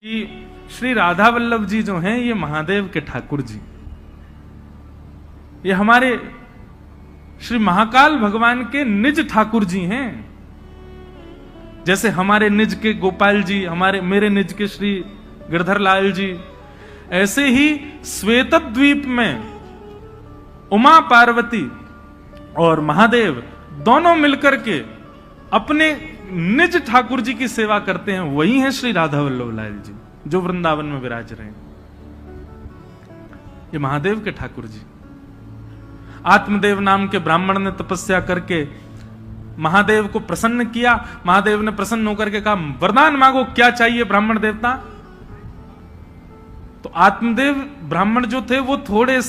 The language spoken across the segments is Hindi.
कि श्री राधा वल्लभ जी जो हैं ये महादेव के ठाकुर जी, ये हमारे श्री महाकाल भगवान के निज ठाकुर जी हैं। जैसे हमारे निज के गोपाल जी, मेरे निज के श्री गिरधर लाल जी, ऐसे ही श्वेत द्वीप में उमा पार्वती और महादेव दोनों मिलकर के अपने निज ठाकुर जी की सेवा करते हैं। वही है श्री राधा वल्लभ लाल जी जो वृंदावन में विराज रहे हैं। ये महादेव के ठाकुर जी। आत्मदेव नाम के ब्राह्मण ने तपस्या करके महादेव को प्रसन्न किया। महादेव ने प्रसन्न होकर के कहा, वरदान मांगो, क्या चाहिए ब्राह्मण देवता। तो आत्मदेव ब्राह्मण जो थे वो थोड़े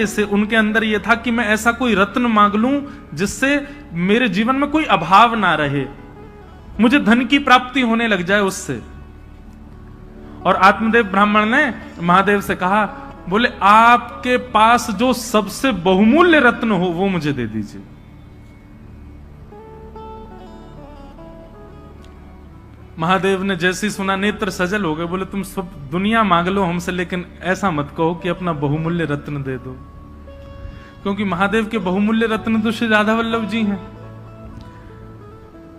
से उनके अंदर ये था कि मैं ऐसा कोई रत्न मांग लूं जिससे मेरे जीवन में कोई अभाव ना रहे, मुझे धन की प्राप्ति होने लग जाए उससे। और आत्मदेव ब्राह्मण ने महादेव से कहा, बोले आपके पास जो सबसे बहुमूल्य रत्न हो वो मुझे दे दीजिए। महादेव ने जैसे ही सुना नेत्र सजल हो गए, बोले तुम सब दुनिया मांग लो हमसे, लेकिन ऐसा मत कहो कि अपना बहुमूल्य रत्न दे दो, क्योंकि महादेव के बहुमूल्य रत्न तो श्री राधा वल्लभ जी हैं।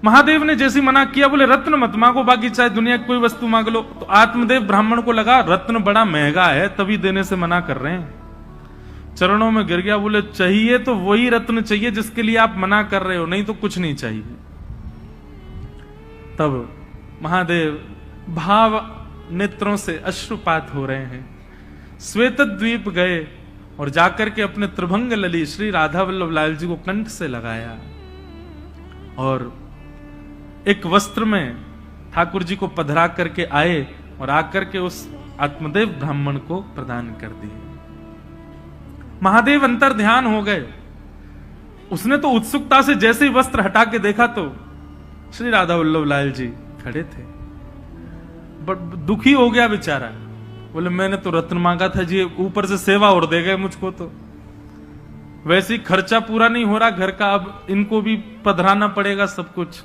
महादेव ने जैसे मना किया, बोले रत्न मत मांगो, बाकी चाहे दुनिया की कोई वस्तु मांग लो। तो आत्मदेव ब्राह्मण को लगा रत्न बड़ा महंगा है, तभी देने से मना कर रहे हैं। चरणों में गिर गया, बोले चाहिए तो वही रत्न चाहिए जिसके लिए आप मना कर रहे हो, नहीं तो कुछ नहीं चाहिए। तब महादेव भाव नेत्रों से अश्रुपात हो रहे हैं, श्वेत द्वीप गए और जाकर के अपने त्रिभंग लली श्री राधा वल्लभ लाल जी को कंठ से लगाया और एक वस्त्र में ठाकुर जी को पधरा करके आए और आकर के उस आत्मदेव ब्राह्मण को प्रदान कर दिए। महादेव अंतर ध्यान हो गए। उसने तो उत्सुकता से जैसे ही वस्त्र हटा के देखा तो श्री राधा वल्लभ लाल जी खड़े थे। बट दुखी हो गया बेचारा, बोले मैंने तो रत्न मांगा था जी, ऊपर से सेवा और दे गए मुझको, तो वैसे ही खर्चा पूरा नहीं हो रहा घर का, अब इनको भी पधराना पड़ेगा सब कुछ।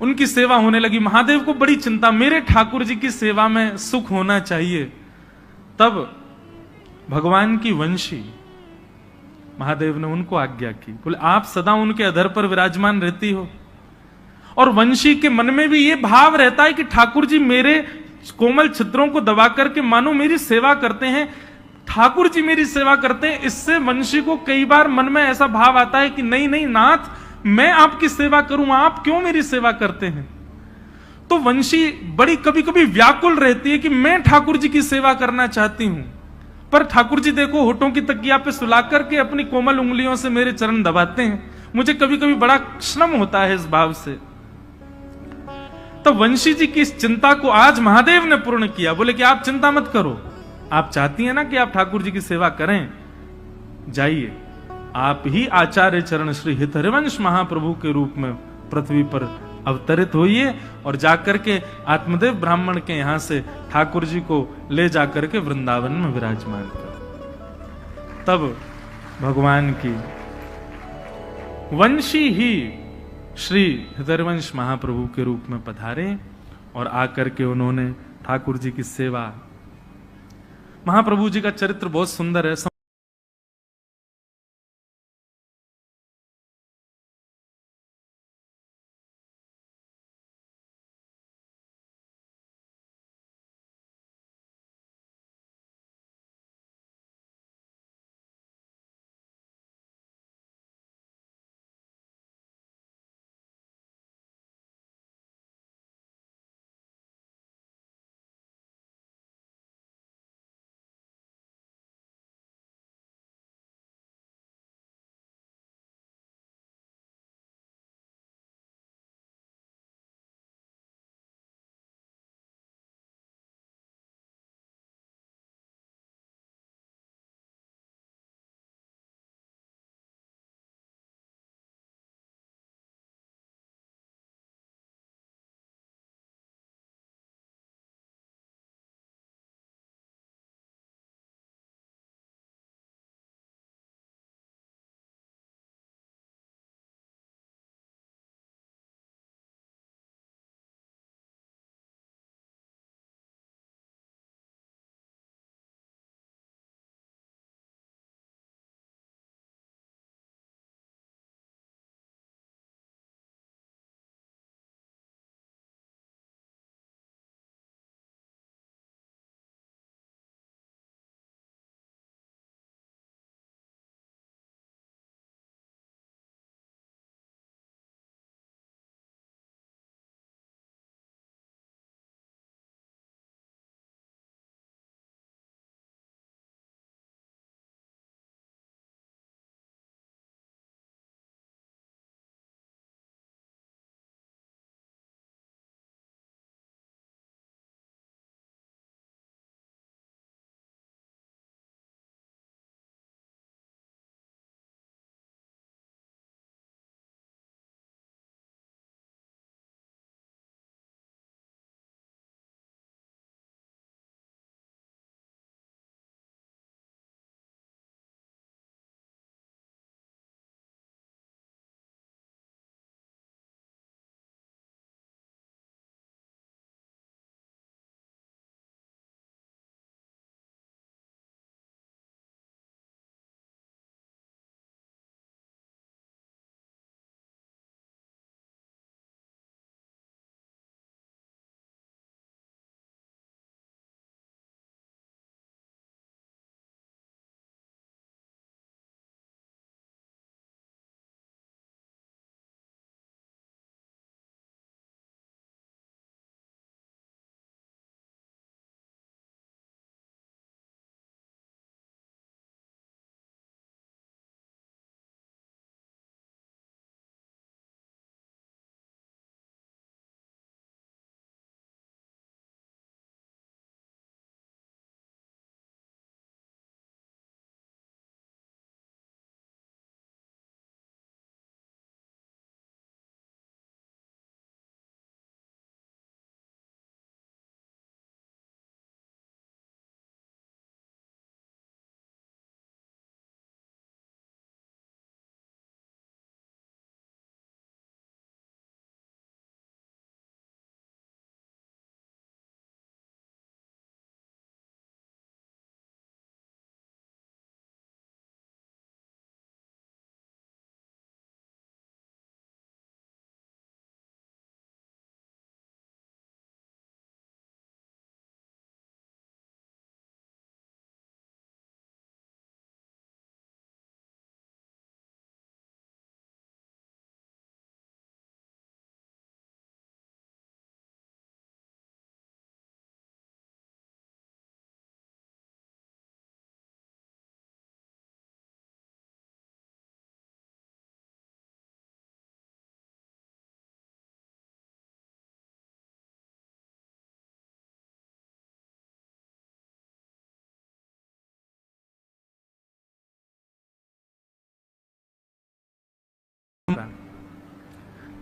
उनकी सेवा होने लगी। महादेव को बड़ी चिंता, मेरे ठाकुर जी की सेवा में सुख होना चाहिए। तब भगवान की वंशी महादेव ने उनको आज्ञा की, बोले आप सदा उनके अधर पर विराजमान रहती हो। और वंशी के मन में भी ये भाव रहता है कि ठाकुर जी मेरे कोमल छिद्रों को दबा करके मानो मेरी सेवा करते हैं, ठाकुर जी मेरी सेवा करते हैं। इससे वंशी को कई बार मन में ऐसा भाव आता है कि नहीं नहीं नाथ, मैं आपकी सेवा करूं, आप क्यों मेरी सेवा करते हैं। तो वंशी बड़ी कभी कभी व्याकुल रहती है कि मैं ठाकुर जी की सेवा करना चाहती हूं, पर ठाकुर जी देखो होठों की तकिया पे सुला करके अपनी कोमल उंगलियों से मेरे चरण दबाते हैं। मुझे कभी कभी बड़ा श्रम होता है इस भाव से। तो वंशी जी की इस चिंता को आज महादेव ने पूर्ण किया। बोले कि आप चिंता मत करो, आप चाहती हैं ना कि आप ठाकुर जी की सेवा करें, जाइए आप ही आचार्य चरण श्री हित हरिवंश महाप्रभु के रूप में पृथ्वी पर अवतरित होइए और जाकर के आत्मदेव ब्राह्मण के यहां से ठाकुर जी को ले जाकर के वृंदावन में विराजमान कर। तब भगवान की वंशी ही श्री हरिवंश महाप्रभु के रूप में पधारे और आकर के उन्होंने ठाकुर जी की सेवा। महाप्रभु जी का चरित्र बहुत सुंदर है।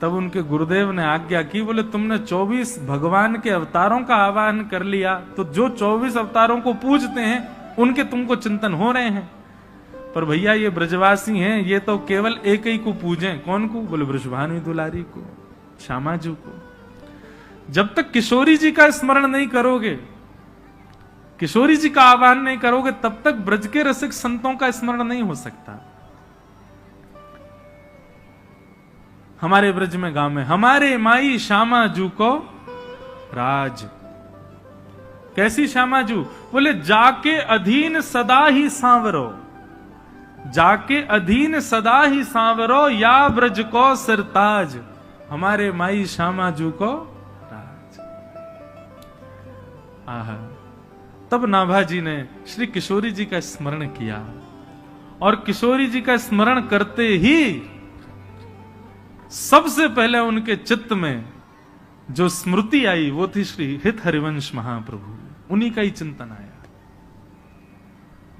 तब उनके गुरुदेव ने आज्ञा की, बोले तुमने 24 भगवान के अवतारों का आवाहन कर लिया, तो जो 24 अवतारों को पूजते हैं उनके तुमको चिंतन हो रहे हैं। पर भैया ये ब्रजवासी हैं, ये तो केवल एक ही को पूजें। कौन को? बोले वृषभानु दुलारी को, श्यामाजू को। जब तक किशोरी जी का स्मरण नहीं करोगे, किशोरी जी का आह्वान नहीं करोगे, तब तक ब्रज के रसिक संतों का स्मरण नहीं हो सकता। हमारे ब्रज में गांव में हमारे माई श्यामा जू को राज। कैसी श्यामा जू? बोले जाके अधीन सदा ही सांवरो, जाके अधीन सदा ही सांवरो, या ब्रज को सिरताज। हमारे माई श्यामा जू को राज। आहा, तब नाभाजी ने श्री किशोरी जी का स्मरण किया, और किशोरी जी का स्मरण करते ही सबसे पहले उनके चित्त में जो स्मृति आई वो थी श्री हित हरिवंश महाप्रभु। उन्हीं का ही चिंतन आया,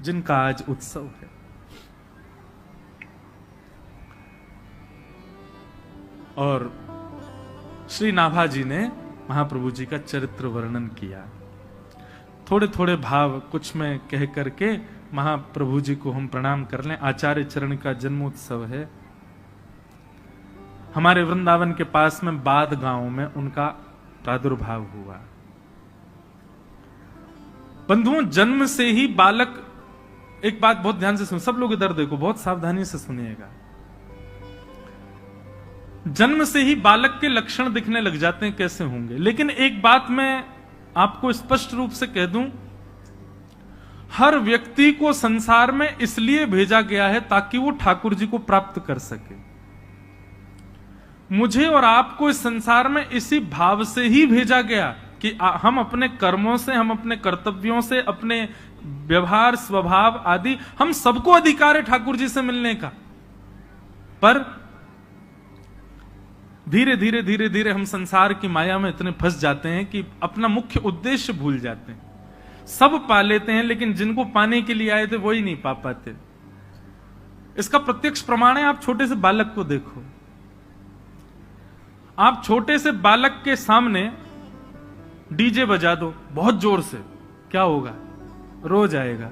जिनका आज उत्सव है। और श्री नाभाजी ने महाप्रभु जी का चरित्र वर्णन किया। थोड़े थोड़े भाव कुछ में कह करके महाप्रभु जी को हम प्रणाम कर लें। आचार्य चरण का जन्मोत्सव है। हमारे वृंदावन के पास में बाद गांव में उनका प्रादुर्भाव हुआ। बंधुओं, जन्म से ही बालक, एक बात बहुत ध्यान से सुन, सब लोग इधर देखो, बहुत सावधानी से सुनिएगा। जन्म से ही बालक के लक्षण दिखने लग जाते हैं, कैसे होंगे? लेकिन एक बात मैं आपको स्पष्ट रूप से कह दूं, हर व्यक्ति को संसार में इसलिए भेजा गया है ताकि वो ठाकुर जी को प्राप्त कर सके। मुझे और आपको इस संसार में इसी भाव से ही भेजा गया कि हम अपने कर्मों से, हम अपने कर्तव्यों से, अपने व्यवहार स्वभाव आदि, हम सबको अधिकार है ठाकुर जी से मिलने का। पर धीरे धीरे धीरे धीरे हम संसार की माया में इतने फंस जाते हैं कि अपना मुख्य उद्देश्य भूल जाते हैं। सब पा लेते हैं, लेकिन जिनको पाने के लिए आए थे वही नहीं पा पाते। इसका प्रत्यक्ष प्रमाण है, आप छोटे से बालक को देखो। आप छोटे से बालक के सामने डीजे बजा दो बहुत जोर से, क्या होगा? रो जाएगा,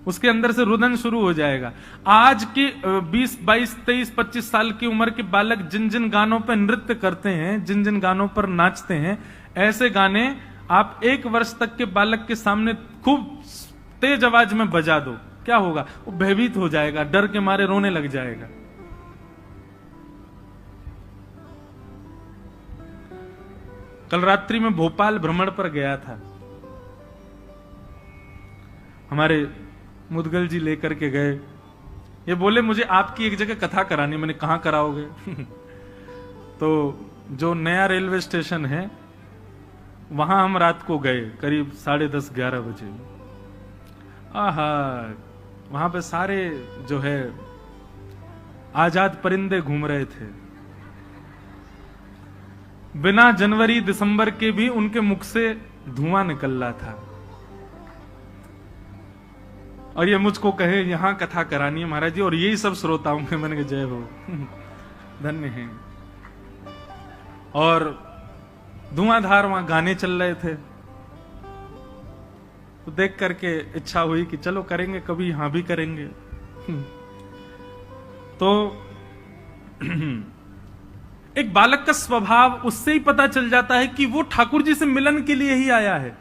उसके अंदर से रुदन शुरू हो जाएगा। आज के 20, 22, 23, 25 साल की उम्र के बालक जिन जिन गानों पर नृत्य करते हैं, जिन जिन गानों पर नाचते हैं, ऐसे गाने आप 1 वर्ष तक के बालक के सामने खूब तेज आवाज में बजा दो, क्या होगा? वो भयभीत हो जाएगा, डर के मारे रोने लग जाएगा। कल रात्रि में भोपाल भ्रमण पर गया था। हमारे मुदगल जी लेकर के गए। ये बोले मुझे आपकी एक जगह कथा करानी। मैंने कहा कराओगे? तो जो नया रेलवे स्टेशन है वहां हम रात को गए, करीब 10:30, 11 बजे। आहा, वहां पे सारे जो है आजाद परिंदे घूम रहे थे। बिना जनवरी दिसंबर के भी उनके मुख से धुआं निकल रहा था। और ये मुझको कहे यहां कथा करानी है महाराज जी, और यही सब श्रोताओं के। मैंने कहा जय हो, धन्य है। और धुआंधार वहां गाने चल रहे थे, तो देख करके इच्छा हुई कि चलो करेंगे, कभी यहां भी करेंगे। तो एक बालक का स्वभाव उससे ही पता चल जाता है कि वो ठाकुर जी से मिलन के लिए ही आया है।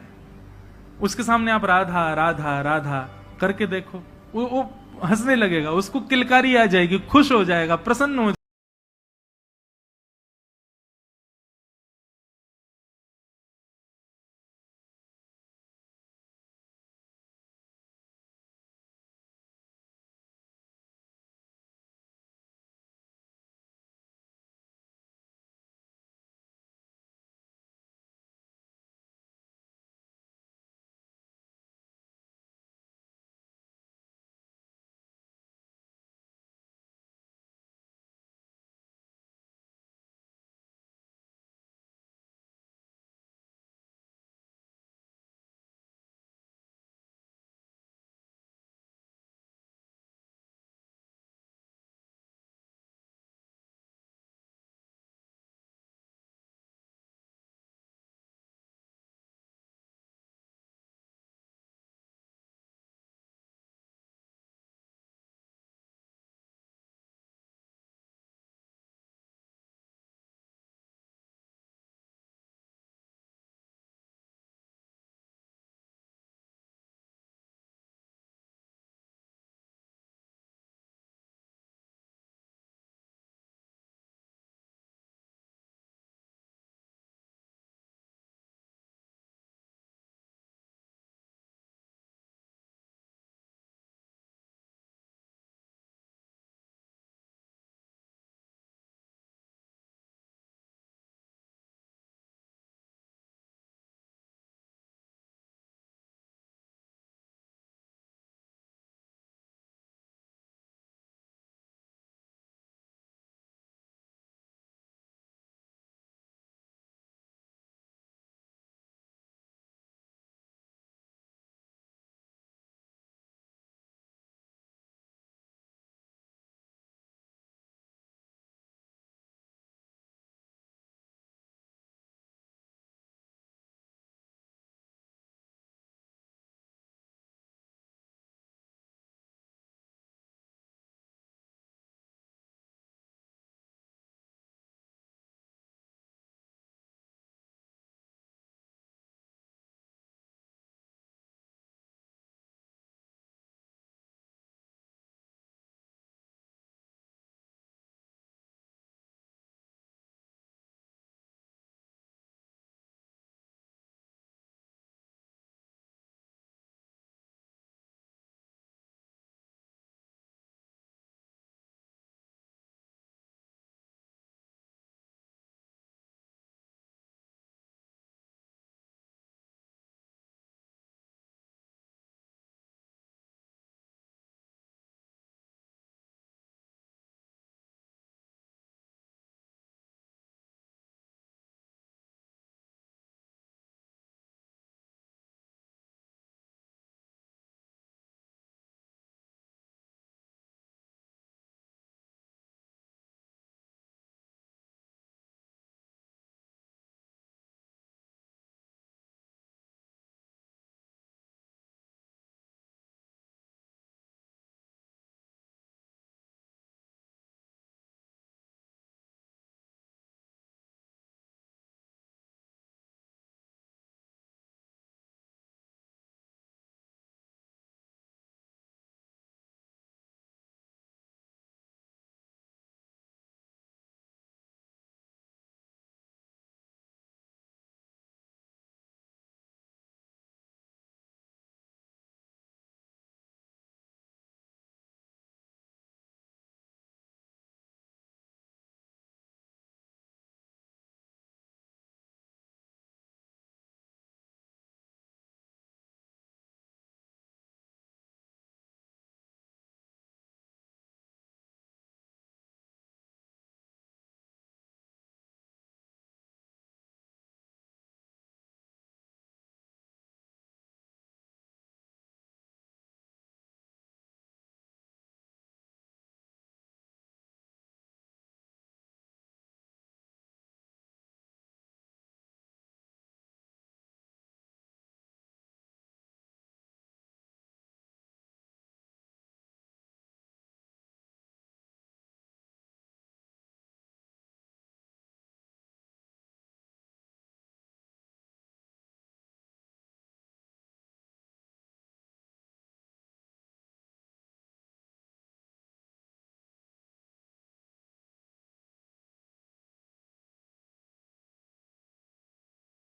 उसके सामने आप राधा राधा राधा करके देखो, वो हंसने लगेगा, उसको किलकारी आ जाएगी, खुश हो जाएगा, प्रसन्न हो जाएगा।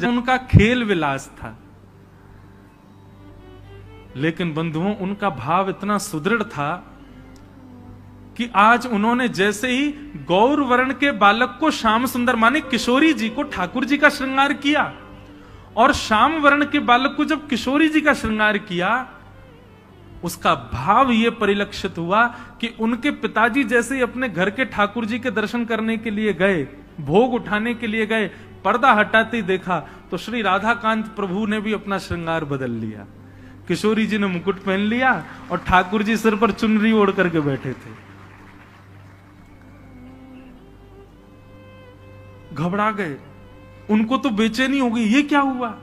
उनका खेल विलास था। लेकिन बंधुओं, उनका भाव इतना सुदृढ़ था कि आज उन्होंने जैसे ही गौर वर्ण के बालक को श्याम सुंदर माने किशोरी जी को ठाकुर जी का श्रृंगार किया, और श्याम वर्ण के बालक को जब किशोरी जी का श्रृंगार किया, उसका भाव यह परिलक्षित हुआ कि उनके पिताजी जैसे ही अपने घर के ठाकुर जी के दर्शन करने के लिए गए, भोग उठाने के लिए गए, पर्दा हटाते ही देखा तो श्री राधाकांत प्रभु ने भी अपना श्रृंगार बदल लिया। किशोरी जी ने मुकुट पहन लिया और ठाकुर जी सिर पर चुनरी ओढ़ करके बैठे थे। घबरा गए, उनको तो बेचैनी हो गई, ये क्या हुआ?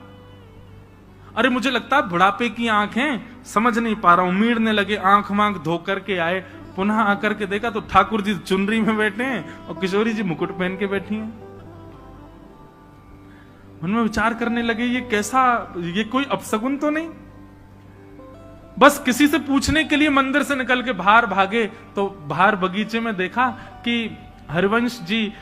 अरे मुझे लगता है बुढ़ापे की आंखें, समझ नहीं पा रहा हूं। उमीड़ने लगे, आंख मांख धो करके आए, पुनः आकर के देखा तो ठाकुर जी चुनरी में बैठे हैं और किशोरी जी मुकुट पहन के बैठी हैं। मन में विचार करने लगे, ये कैसा, ये कोई अपशगुन तो नहीं? बस किसी से पूछने के लिए मंदिर से निकल के बाहर भागे तो बाहर बगीचे में देखा कि हरिवंश जी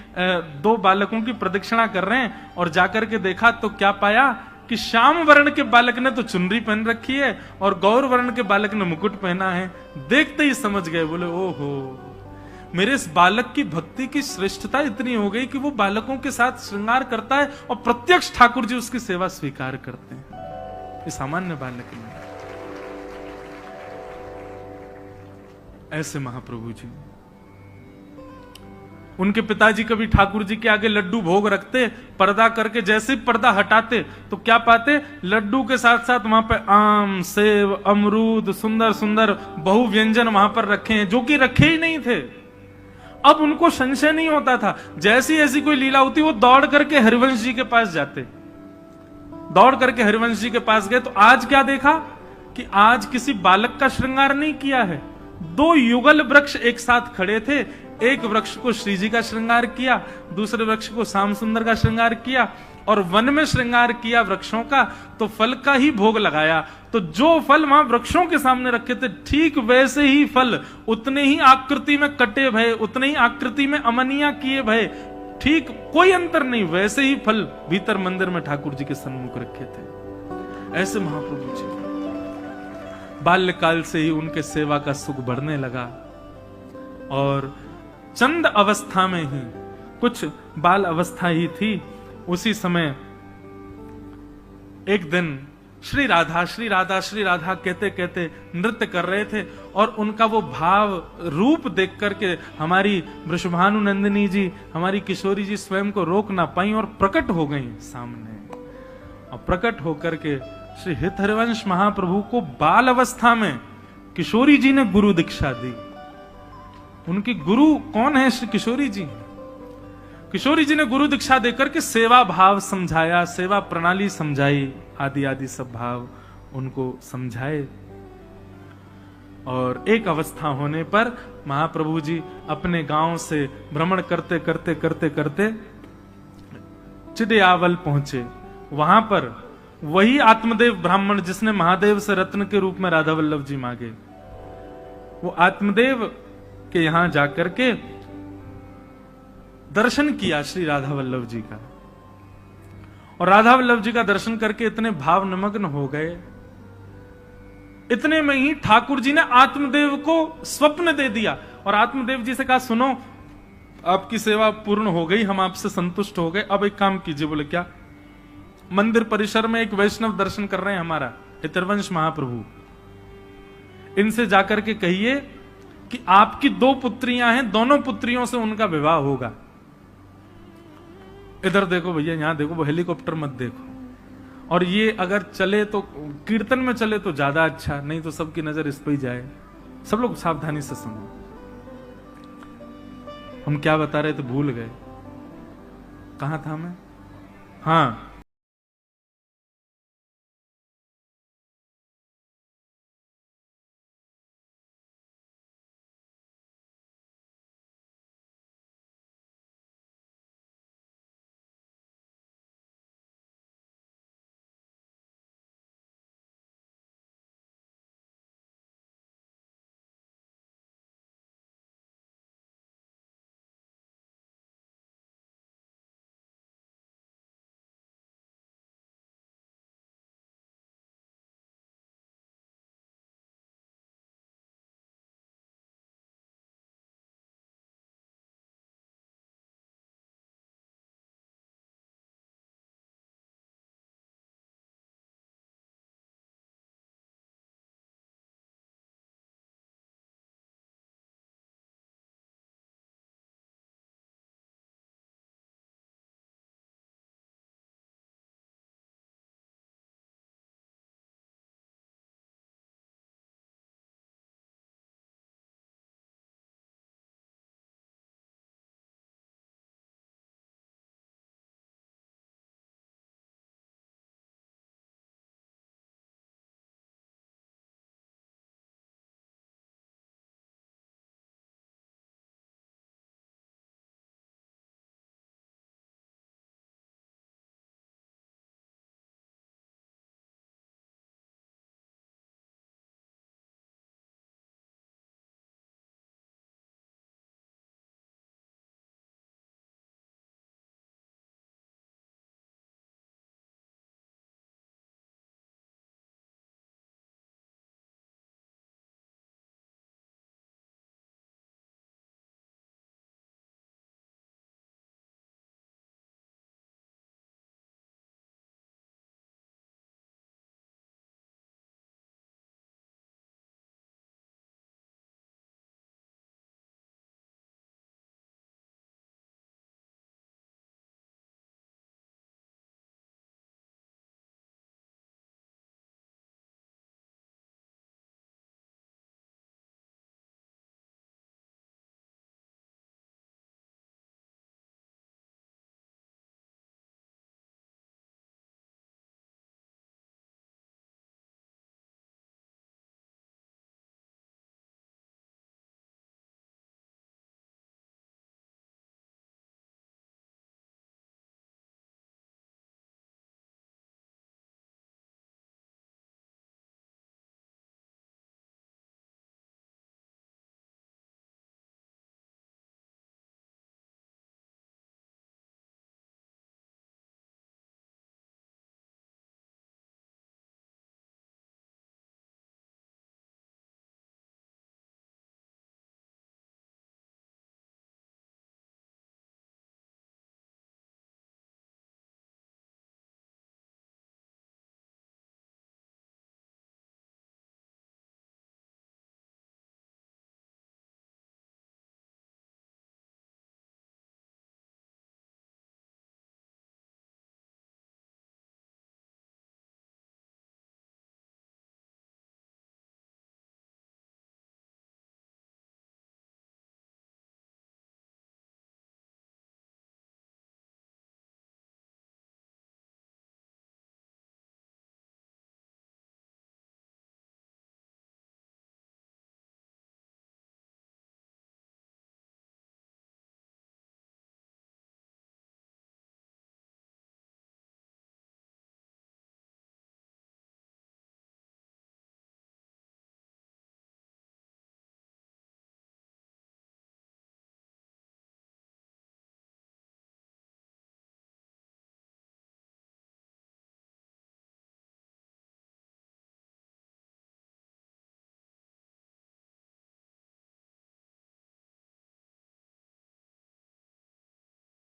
दो बालकों की प्रदक्षिणा कर रहे हैं, और जाकर के देखा तो क्या पाया कि श्याम वर्ण के बालक ने तो चुनरी पहन रखी है और गौर वर्ण के बालक ने मुकुट पहना है। देखते ही समझ गए, बोले ओहो, मेरे इस बालक की भक्ति की श्रेष्ठता इतनी हो गई कि वो बालकों के साथ श्रृंगार करता है और प्रत्यक्ष ठाकुर जी उसकी सेवा स्वीकार करते हैं। ये सामान्य बालक नहीं। ऐसे महाप्रभु जी, उनके पिताजी कभी ठाकुर जी के आगे लड्डू भोग रखते, पर्दा करके जैसे ही पर्दा हटाते तो क्या पाते, लड्डू के साथ साथ वहां पे आम, सेब, अमरूद, सुंदर सुंदर बहु व्यंजन वहां पर रखे हैं, जो कि रखे ही नहीं थे। अब उनको संशय नहीं होता था, जैसी ऐसी कोई लीला होती वो दौड़ करके हरिवंश जी के पास जाते। दौड़ करके हरिवंश जी के पास गए तो आज क्या देखा कि आज किसी बालक का श्रृंगार नहीं किया है। दो युगल वृक्ष एक साथ खड़े थे, एक वृक्ष को श्री जी का श्रृंगार किया, दूसरे वृक्ष को श्याम सुंदर का श्रृंगार किया, और वन में श्रृंगार किया वृक्षों का तो फल का ही भोग लगाया। तो जो फल वहां वृक्षों के सामने रखे थे, ठीक वैसे ही फल उतने ही आकृति में कटे भये, उतने ही आकृति में अमनिया किए भये, ठीक कोई अंतर नहीं, वैसे ही फल भीतर मंदिर में ठाकुर जी के सन्मुख रखे थे। ऐसे महाप्रभु जी बाल्यकाल से ही उनके सेवा का सुख बढ़ने लगा, और चंद अवस्था में ही, कुछ बाल अवस्था ही थी, उसी समय एक दिन श्री राधा श्री राधा श्री राधा कहते कहते नृत्य कर रहे थे, और उनका वो भाव रूप देख करके हमारी वृषभानु नंदिनी जी, हमारी किशोरी जी स्वयं को रोक ना पाई और प्रकट हो गई सामने। और प्रकट होकर के श्री हित हरिवंश महाप्रभु को बाल अवस्था में किशोरी जी ने गुरु दीक्षा दी। उनकी गुरु कौन है? श्री किशोरी जी। किशोरी जी ने गुरु दीक्षा देकर के सेवा भाव समझाया, सेवा प्रणाली समझाई, आदि आदि सब भाव उनको समझाए। और एक अवस्था होने पर महाप्रभु जी अपने गांव से भ्रमण करते करते करते करते चिड़ियावल पहुंचे। वहां पर वही आत्मदेव ब्राह्मण जिसने महादेव से रत्न के रूप में राधा वल्लभ जी मांगे, वो आत्मदेव के यहां जाकर के दर्शन किया श्री राधा वल्लभ जी का, और राधा वल्लभ जी का दर्शन करके इतने भाव निमग्न हो गए, इतने में ही ठाकुर जी ने आत्मदेव को स्वप्न दे दिया और आत्मदेव जी से कहा, सुनो आपकी सेवा पूर्ण हो गई, हम आपसे संतुष्ट हो गए, अब एक काम कीजिए। बोले क्या? मंदिर परिसर में एक वैष्णव दर्शन कर रहे हैं हमारा हितरवंश महाप्रभु, इनसे जाकर के कहिए कि आपकी दो पुत्रियां हैं, दोनों पुत्रियों से उनका विवाह होगा। इधर देखो भैया, यहां देखो, वो हेलीकॉप्टर मत देखो, और ये अगर चले तो कीर्तन में चले तो ज्यादा अच्छा, नहीं तो सबकी नजर इस पर ही जाए। सब लोग सावधानी से सुनो, हम क्या बता रहे थे भूल गए, कहां था मैं? हाँ,